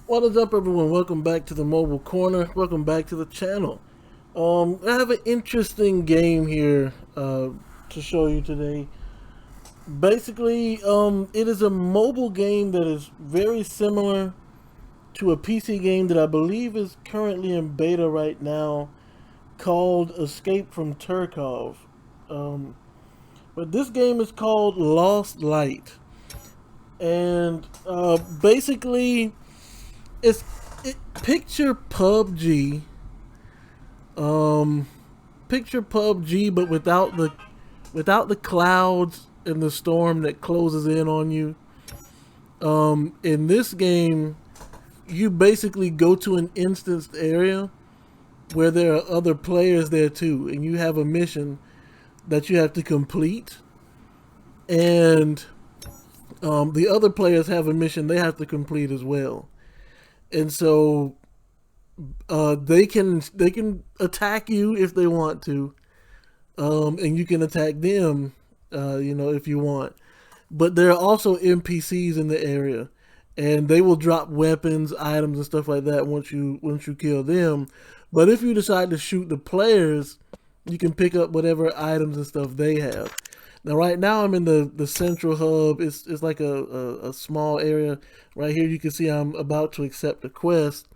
What is up, everyone? Welcome back to the Mobile Corner. Welcome back to the channel. I have an interesting game here to show you today. Basically, it is a mobile game that is very similar to a PC game that I believe is currently in beta right now, called Escape from Tarkov. But this game is called Lost Light, and basically, picture PUBG, but without the clouds and the storm that closes in on you. In this game, you basically go to an instanced area where there are other players there too, and you have a mission that you have to complete, and the other players have a mission they have to complete as well. And so they can attack you if they want to, and you can attack them, if you want. But there are also NPCs in the area, and they will drop weapons, items, and stuff like that once you kill them. But if you decide to shoot the players, you can pick up whatever items and stuff they have. Now, right now, I'm in the central hub. It's like a small area. Right here, you can see I'm about to accept a quest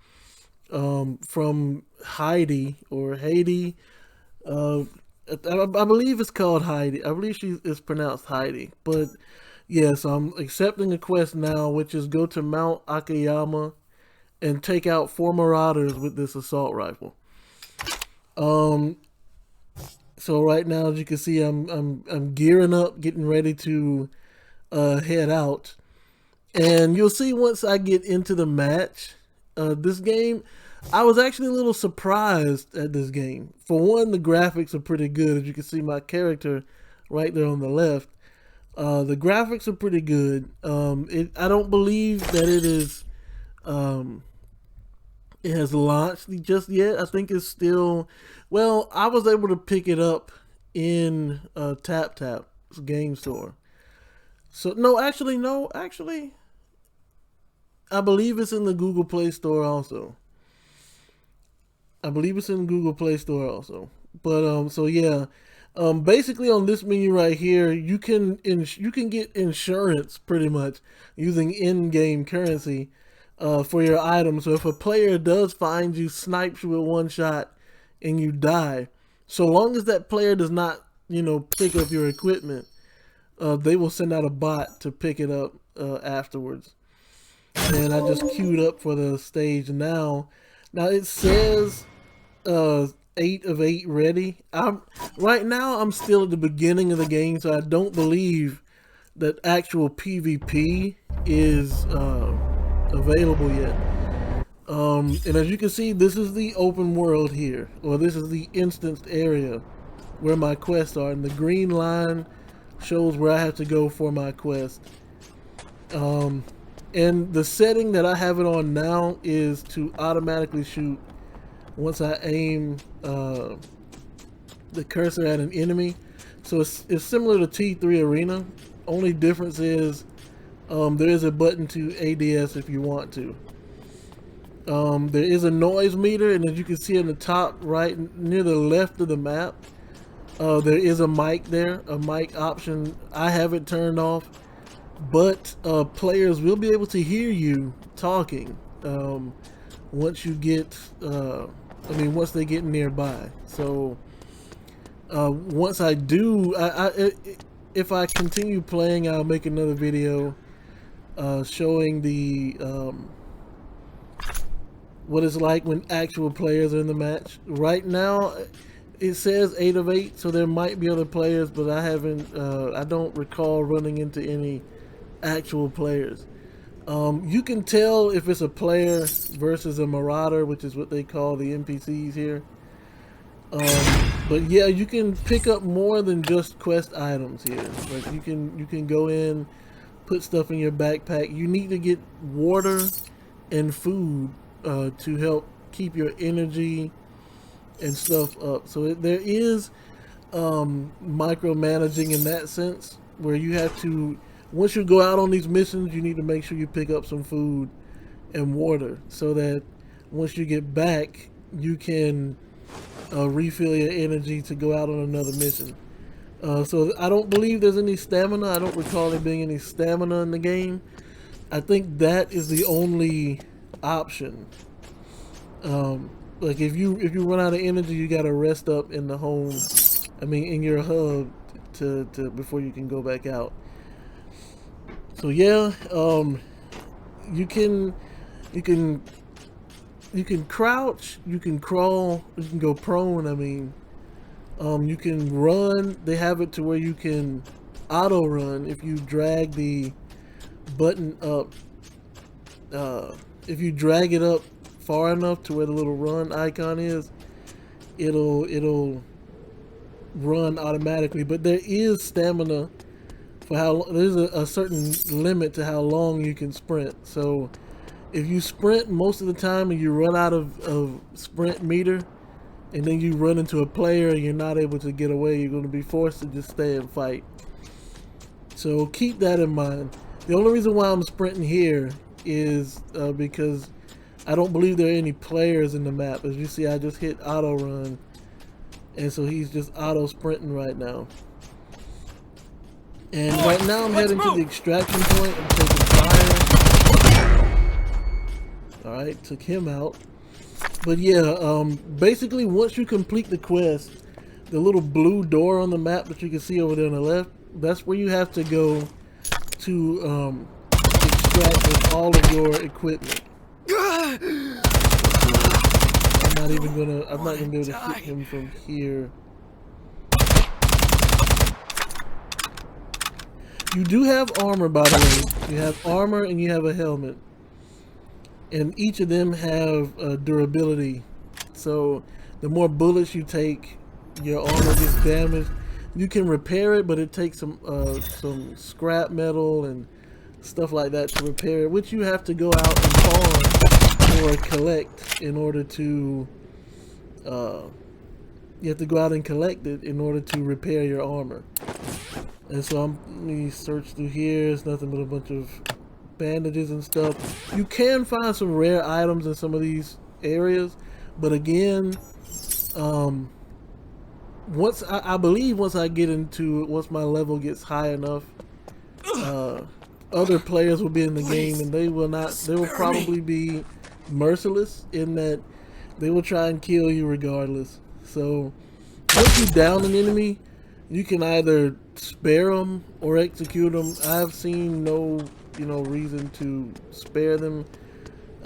from Heidi, or Haiti. I believe it's called Heidi. I believe it's pronounced Heidi. But, yes, I'm accepting a quest now, which is go to Mount Akiyama and take out 4 marauders with this assault rifle. So right now, as you can see, I'm gearing up, getting ready to head out. And you'll see once I get into the match, this game, I was actually a little surprised at this game. For one, the graphics are pretty good. As you can see my character right there on the left. The graphics are pretty good. I don't believe that it is, it has launched just yet. I think it's still, well, I was able to pick it up in TapTap's game store. So, no, actually, I believe it's in the Google Play Store also. But, so yeah, basically on this menu right here, you can get insurance pretty much using in-game currency for your items. So if a player does find you, snipes you with one shot, and you die, so long as that player does not, pick up your equipment, they will send out a bot to pick it up afterwards. And I just queued up for the stage now. Now it says 8 of 8 ready. Right now I'm still at the beginning of the game, so I don't believe that actual PvP is available yet. And as you can see, this is the open world here, or this is the instanced area where my quests are, and the green line shows where I have to go for my quest. And the setting that I have it on now is to automatically shoot once I aim the cursor at an enemy. So it's similar to T3 Arena. Only difference is there is a button to ADS if you want to. There is a noise meter, and as you can see in the top right near the left of the map, there is a mic there, a mic option. I have it turned off, but players will be able to hear you talking once you get, once they get nearby. So once I do, if I continue playing, I'll make another video showing the what it's like when actual players are in the match. Right now it says 8 of 8, so there might be other players, but I don't recall running into any actual players. You can tell if it's a player versus a marauder, which is what they call the NPCs here. But yeah, you can pick up more than just quest items here. Like you can go in, put stuff in your backpack. You need to get water and food to help keep your energy and stuff up. So there is micromanaging in that sense, where you have to, once you go out on these missions, you need to make sure you pick up some food and water so that once you get back, you can refill your energy to go out on another mission. So I don't believe there's any stamina. I don't recall there being any stamina in the game. I think that is the only option. Like if you run out of energy, you gotta rest up in the home. I mean, in your hub to before you can go back out. So yeah, you can crouch, you can crawl, you can go prone. I mean, you can run. They have it to where you can auto run if you drag the button up. If you drag it up far enough to where the little run icon is, it'll run automatically. But there is stamina for how there's a certain limit to how long you can sprint. So if you sprint most of the time and you run out of sprint meter, and then you run into a player and you're not able to get away, you're going to be forced to just stay and fight. So keep that in mind. The only reason why I'm sprinting here is because I don't believe there are any players in the map. As you see, I just hit auto run, and so he's just auto sprinting right now. And right now I'm heading to the extraction point. I'm taking fire. Alright, took him out. But yeah, basically once you complete the quest, the little blue door on the map that you can see over there on the left, that's where you have to go to extract all of your equipment. I'm not gonna be able to hit him from here. You do have armor, by the way. You have armor and you have a helmet. And each of them have durability. So the more bullets you take, your armor gets damaged. You can repair it, but it takes some scrap metal and stuff like that to repair it, which you have to go out and farm or collect in order to you have to go out and collect it in order to repair your armor. And so let me search through here. It's nothing but a bunch of bandages and stuff. You can find some rare items in some of these areas, but again, I believe once I get into it, once my level gets high enough, other players will be in the game, and they will probably be merciless in that they will try and kill you regardless. So once you down an enemy, you can either spare them or execute them. I've seen no reason to spare them.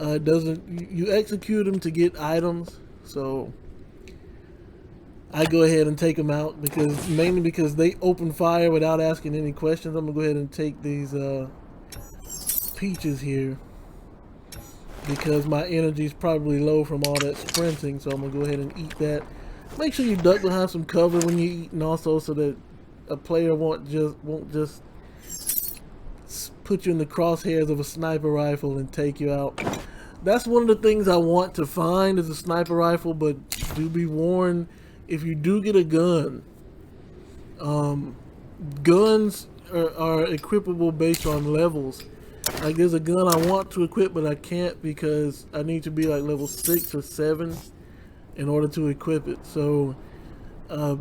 You execute them to get items, so I go ahead and take them out mainly because they open fire without asking any questions. I'm gonna go ahead and take these peaches here because my energy is probably low from all that sprinting, so I'm gonna go ahead and eat that. Make sure you duck behind some cover when you eat, and also so that a player won't just put you in the crosshairs of a sniper rifle and take you out. That's one of the things I want to find is a sniper rifle, but do be warned, if you do get a gun, guns are equipable based on levels. Like there's a gun I want to equip, but I can't because I need to be like level 6 or 7 in order to equip it. So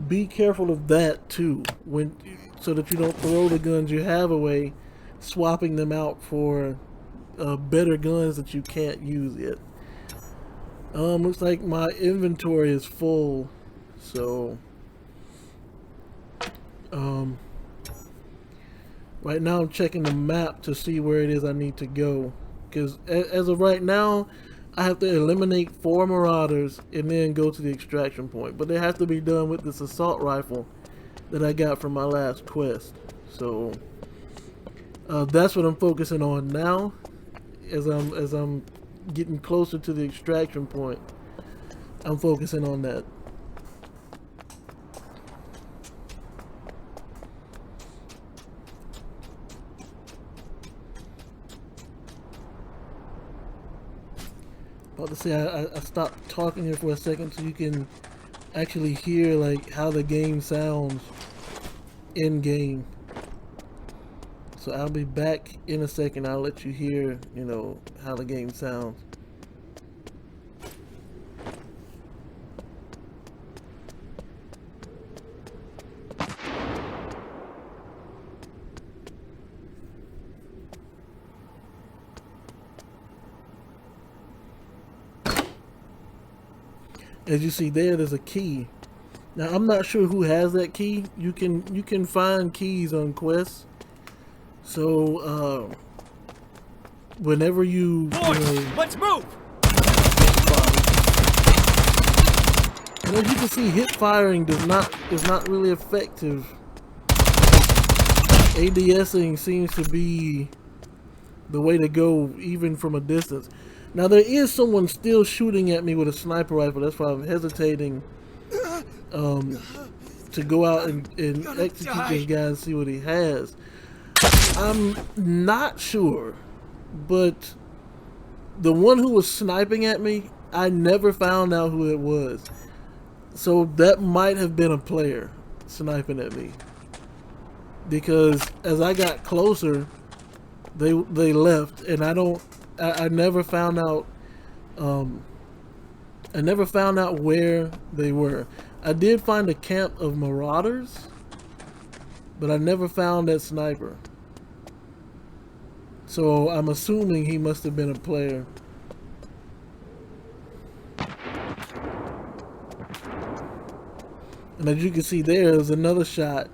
be careful of that too, so that you don't throw the guns you have away, swapping them out for better guns that you can't use yet. Looks like my inventory is full, so right now I'm checking the map to see where it is I need to go, because as of right now I have to eliminate 4 marauders and then go to the extraction point, but they have to be done with this assault rifle that I got from my last quest. So that's what I'm focusing on now, as I'm getting closer to the extraction point, I'm focusing on that. About to say, I stopped talking here for a second so you can actually hear like how the game sounds in game. So I'll be back in a second. I'll let you hear, you know, how the game sounds. As you see there's a key. Now I'm not sure who has that key. You can find keys on quests. So whenever you let's move. And as you can see, hip firing is not really effective. ADSing seems to be the way to go, even from a distance. Now there is someone still shooting at me with a sniper rifle. That's why I'm hesitating to go out and execute this guy and see what he has. I'm not sure, but the one who was sniping at me, I never found out who it was. So that might have been a player sniping at me, because as I got closer, they left, and I never found out. I never found out where they were. I did find a camp of marauders, but I never found that sniper. So I'm assuming he must have been a player. And as you can see, there's another shot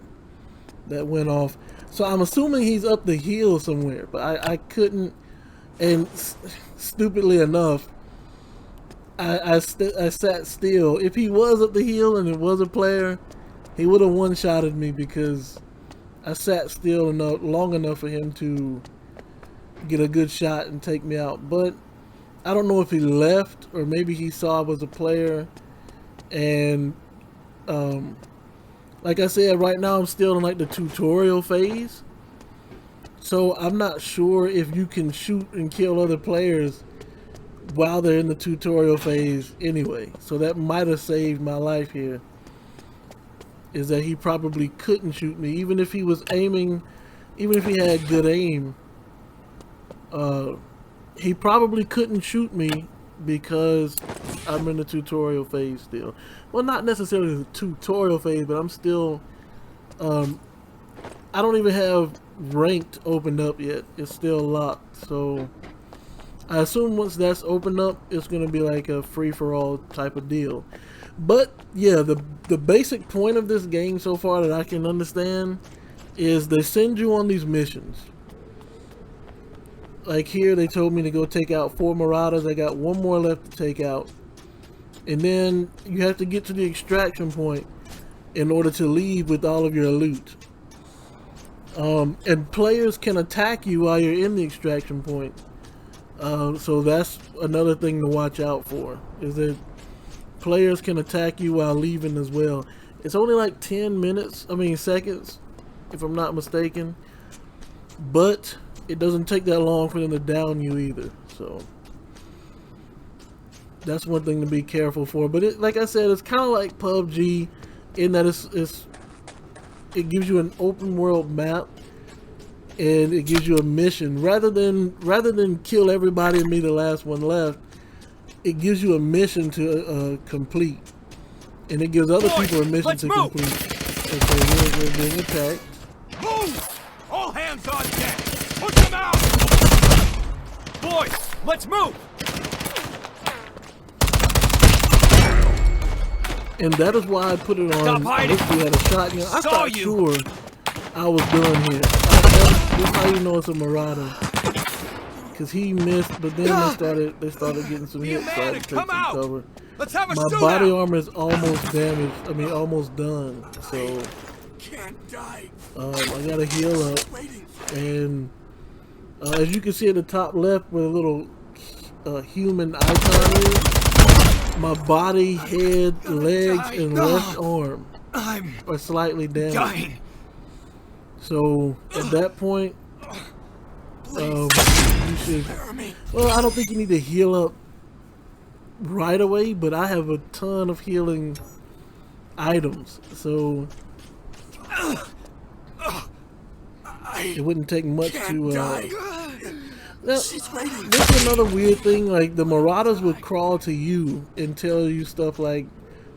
that went off. So I'm assuming he's up the hill somewhere, but I couldn't. And stupidly enough, I sat still. If he was up the hill and it was a player, he would have one-shotted me, because I sat still enough, long enough for him to get a good shot and take me out. But I don't know if he left, or maybe he saw I was a player. And like I said, right now I'm still in like the tutorial phase, so I'm not sure if you can shoot and kill other players while they're in the tutorial phase anyway. So that might have saved my life here, is that he probably couldn't shoot me, even if he was aiming, even if he had good aim. He probably couldn't shoot me because I'm in the tutorial phase still. Well, not necessarily the tutorial phase, but I'm still, I don't even have ranked opened up yet. It's still locked. So I assume once that's opened up, it's going to be like a free-for-all type of deal. But yeah, the basic point of this game so far that I can understand is they send you on these missions. Like here, they told me to go take out 4 marauders. I got 1 more left to take out. And then you have to get to the extraction point in order to leave with all of your loot. And players can attack you while you're in the extraction point. So that's another thing to watch out for, is that players can attack you while leaving as well. It's only like 10 seconds, if I'm not mistaken. But it doesn't take that long for them to down you either. So that's one thing to be careful for. But it, like I said, it's kind of like PUBG in that it gives you an open world map, and it gives you a mission. Rather than kill everybody and be the last one left, it gives you a mission to complete, and it gives other people a mission to complete. Okay, we're being attacked. Move! All hands on deck! Put them out! Boys, let's move! And that is why I put it on. I wish we had a shotgun. I thought sure I was done here. This is how you know it's a marauder, because he missed, but then they started getting some hits, so I had to take some cover. Let's have a My body armor is almost damaged. I mean, almost done. So can't die. I gotta heal up, and As you can see at the top left where the little human icon is, my body, head, legs, and left arm are slightly damaged. Dying. So at that point, you should. Well, I don't think you need to heal up right away, but I have a ton of healing items, so it wouldn't take much to. Now, this is another weird thing. Like the Marauders would crawl to you and tell you stuff like,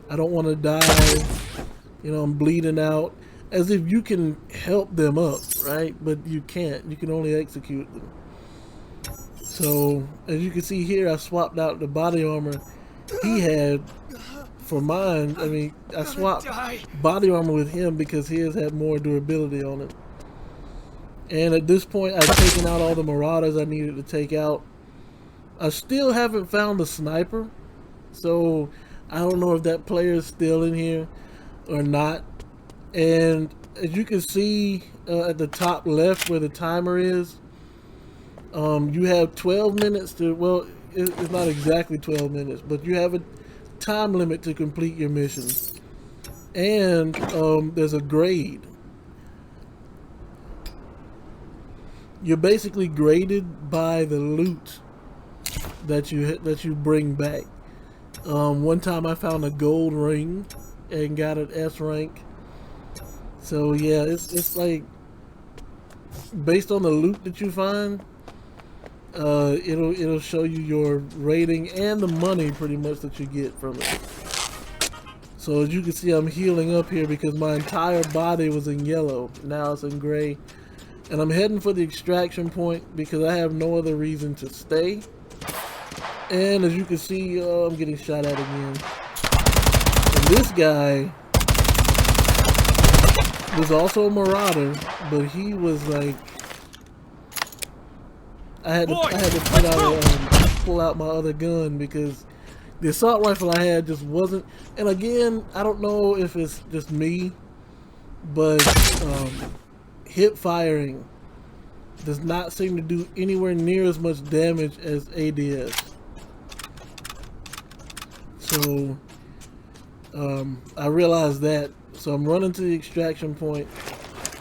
"I don't want to die," you know, "I'm bleeding out," as if you can help them up, right? But you can't. You can only execute them. So as you can see here, I swapped out the body armor he had for mine. I mean, I swapped body armor with him because his had more durability on it. And at this point, I've taken out all the Marauders I needed to take out. I still haven't found the sniper, so I don't know if that player is still in here or not. And as you can see at the top left where the timer is, you have 12 minutes to, well, it's not exactly 12 minutes, but you have a time limit to complete your mission. And there's a grade. You're basically graded by the loot that you bring back. One time I found a gold ring and got an S rank. So yeah, it's like based on the loot that you find, it'll show you your rating and the money pretty much that you get from it. So as you can see, I'm healing up here because my entire body was in yellow. Now it's in gray. And I'm heading for the extraction point because I have no other reason to stay. And as you can see, I'm getting shot at again. And this guy was also a Marauder, but he was like, I had to pull out my other gun because the assault rifle I had just wasn't. And again, I don't know if it's just me, but hip firing does not seem to do anywhere near as much damage as ADS. So I realized that. So I'm running to the extraction point.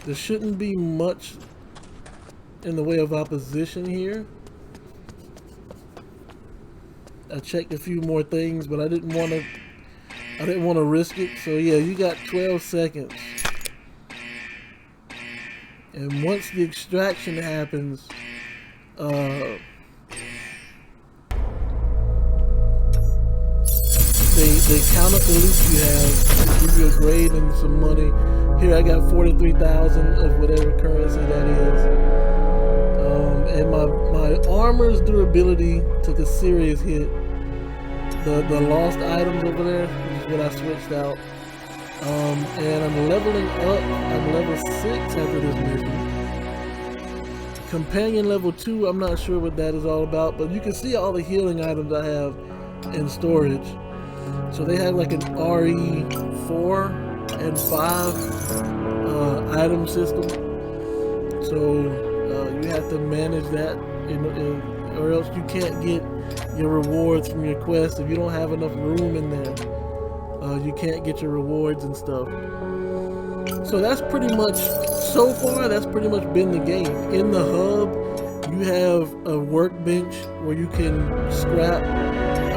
There shouldn't be much in the way of opposition here. I checked a few more things, but I didn't want to risk it. So yeah, you got 12 seconds. And once the extraction happens, they count up the loot you have, give you a grade and some money. Here I got 43,000 of whatever currency that is. And my armor's durability took a serious hit. The lost items over there is what I switched out. And I'm leveling up. I'm level 6 after this mission. Companion level 2, I'm not sure what that is all about, but you can see all the healing items I have in storage. So they have like an RE4 and 5 item system. So you have to manage that, or else you can't get your rewards from your quest. If you don't have enough room in there, you can't get your rewards and stuff. So that's pretty much, so far, that's pretty much been the game. In the hub, you have a workbench where you can scrap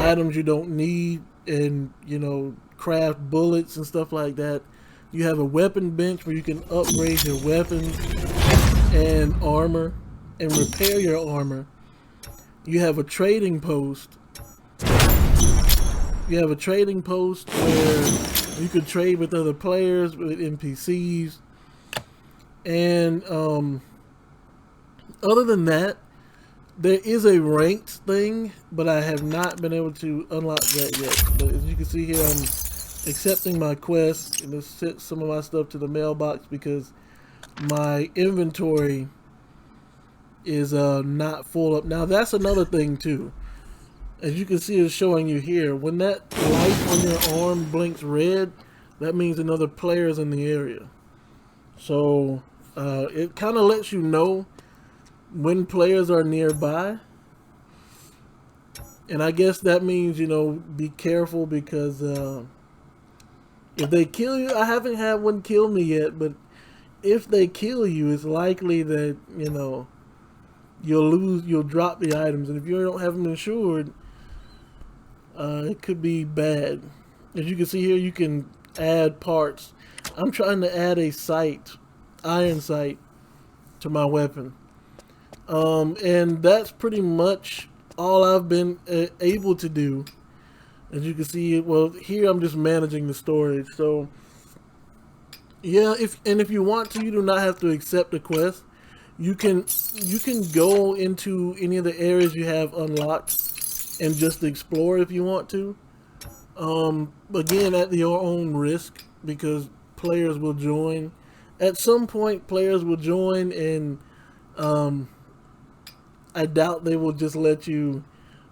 items you don't need and, you know, craft bullets and stuff like that. You have a weapon bench where you can upgrade your weapons and armor and repair your armor. You have a trading post. You have a trading post where you can trade with other players, with NPCs. And other than that, there is a ranked thing, but I have not been able to unlock that yet. But as you can see here, I'm accepting my quest and just sent some of my stuff to the mailbox because my inventory is not full up. Now that's another thing too. As you can see, it's showing you here. When that light on your arm blinks red, that means another player is in the area. So it kind of lets you know when players are nearby. And I guess that means, you know, be careful because if they kill you, I haven't had one kill me yet, but if they kill you, it's likely that, you know, you'll drop the items. And if you don't have them insured, it could be bad. As you can see here, you can add parts. I'm trying to add a sight, iron sight, to my weapon. And that's pretty much all I've been able to do. As you can see, well, here I'm just managing the storage. So, yeah, if you want to, you do not have to accept the quest. You can go into any of the areas you have unlocked and just explore if you want to. Again, at your own risk, because players will join. At some point, players will join, and I doubt they will just let you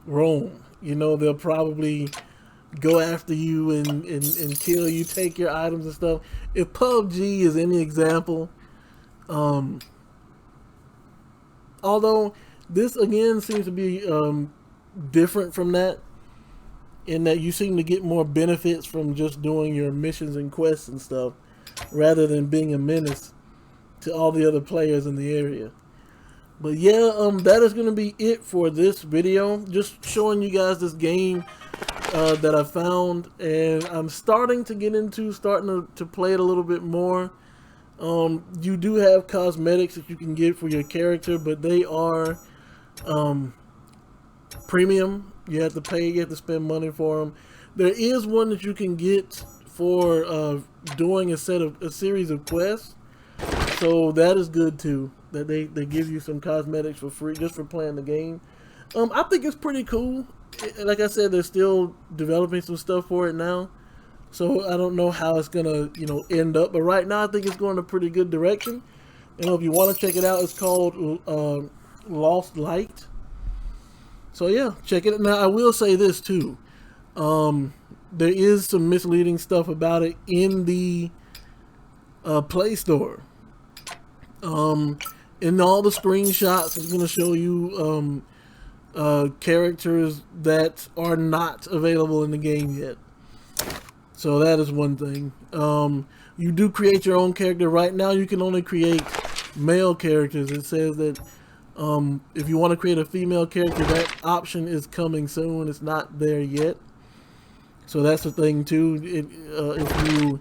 roam. You know, they'll probably go after you and kill you, take your items and stuff. If PUBG is any example, although this again seems to be different from that, in that you seem to get more benefits from just doing your missions and quests and stuff, rather than being a menace to all the other players in the area. But yeah, that is going to be it for this video. Just showing you guys this game that I found, and I'm starting to get into, to play it a little bit more. You do have cosmetics that you can get for your character, but they are premium. You have to pay, you have to spend money for them. There is one that you can get for doing a series of quests, so that is good too. That they give you some cosmetics for free just for playing the game. I think it's pretty cool. Like I said, they're still developing some stuff for it now, so I don't know how it's gonna, you know, end up. But right now, I think it's going in a pretty good direction. You know, if you want to check it out, it's called Lost Light. So yeah, check it out. Now I will say this too. There is some misleading stuff about it in the Play Store. In all the screenshots, it's going to show you characters that are not available in the game yet. So that is one thing. You do create your own character. Right now you can only create male characters. It says that if you want to create a female character, that option is coming soon. It's not there yet. So that's the thing too. If you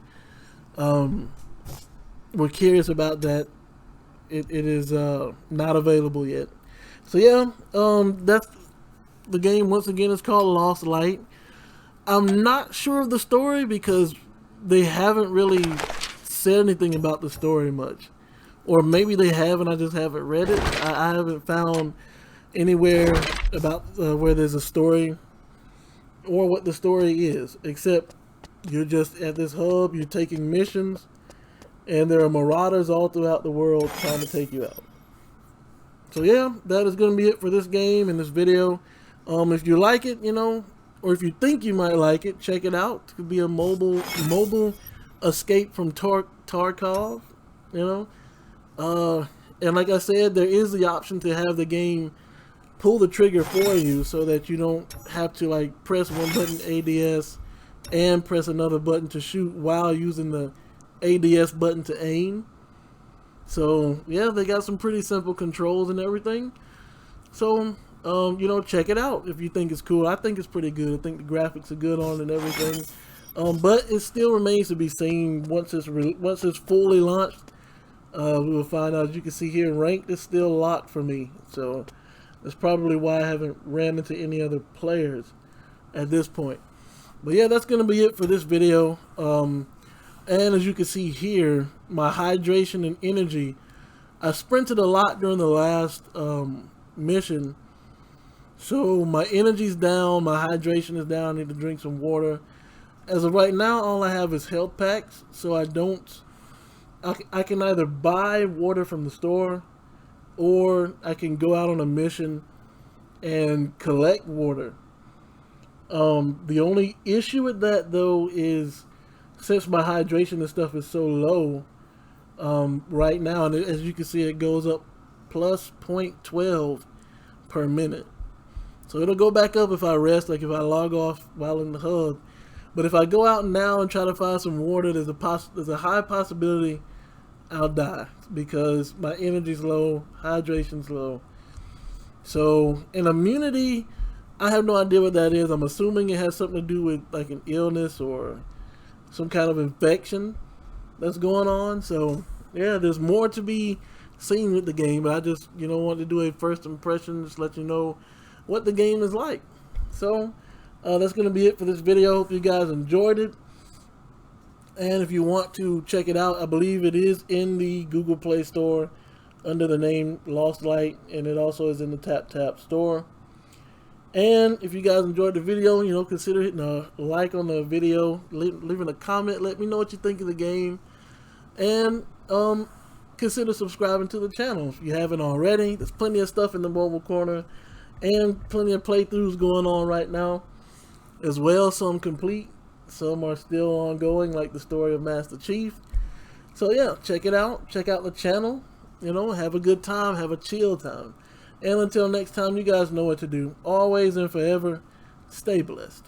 were curious about that, it is not available yet. So yeah, that's the game. Once again, it's called Lost Light. I'm not sure of the story because they haven't really said anything about the story much, or maybe they have and I just haven't read it. I haven't found anywhere about where there's a story or what the story is, except you're just at this hub, you're taking missions, and there are marauders all throughout the world trying to take you out. So yeah, that is going to be it for this game and this video. If you like it, you know, or if you think you might like it, check it out. It could be a mobile escape from Tarkov, you know. And like I said, there is the option to have the game pull the trigger for you, so that you don't have to like press one button ADS and press another button to shoot while using the ADS button to aim. So yeah, they got some pretty simple controls and everything. So you know, check it out if you think it's cool. I think it's pretty good. I think the graphics are good on it and everything. But it still remains to be seen once it's fully launched. We will find out. As you can see here, ranked is still locked for me. So that's probably why I haven't ran into any other players at this point. But yeah, that's going to be it for this video. And as you can see here, my hydration and energy, I sprinted a lot during the last mission. So my energy's down, my hydration is down, I need to drink some water. As of right now, all I have is health packs, so I can either buy water from the store, or I can go out on a mission and collect water. The only issue with that though is, since my hydration and stuff is so low right now, and as you can see, it goes up plus 0.12 per minute. So it'll go back up if I rest, like if I log off while in the hub. But if I go out now and try to find some water, there's a high possibility I'll die because my energy's low, hydration's low. So, an immunity, I have no idea what that is. I'm assuming it has something to do with like an illness or some kind of infection that's going on. So, yeah, there's more to be seen with the game, but I just, wanted to do a first impression, just let you know what the game is like. So, that's going to be it for this video. Hope you guys enjoyed it. And if you want to check it out, I believe it is in the Google Play Store under the name Lost Light, and it also is in the TapTap store. And if you guys enjoyed the video, consider hitting a like on the video, leaving a comment, let me know what you think of the game, and consider subscribing to the channel if you haven't already. There's plenty of stuff in the mobile corner, and plenty of playthroughs going on right now as well. Some complete, some are still ongoing, like the story of Master Chief. So yeah, check it out. Check out the channel. Have a good time. Have a chill time. And until next time, you guys know what to do. Always and forever, stay blessed.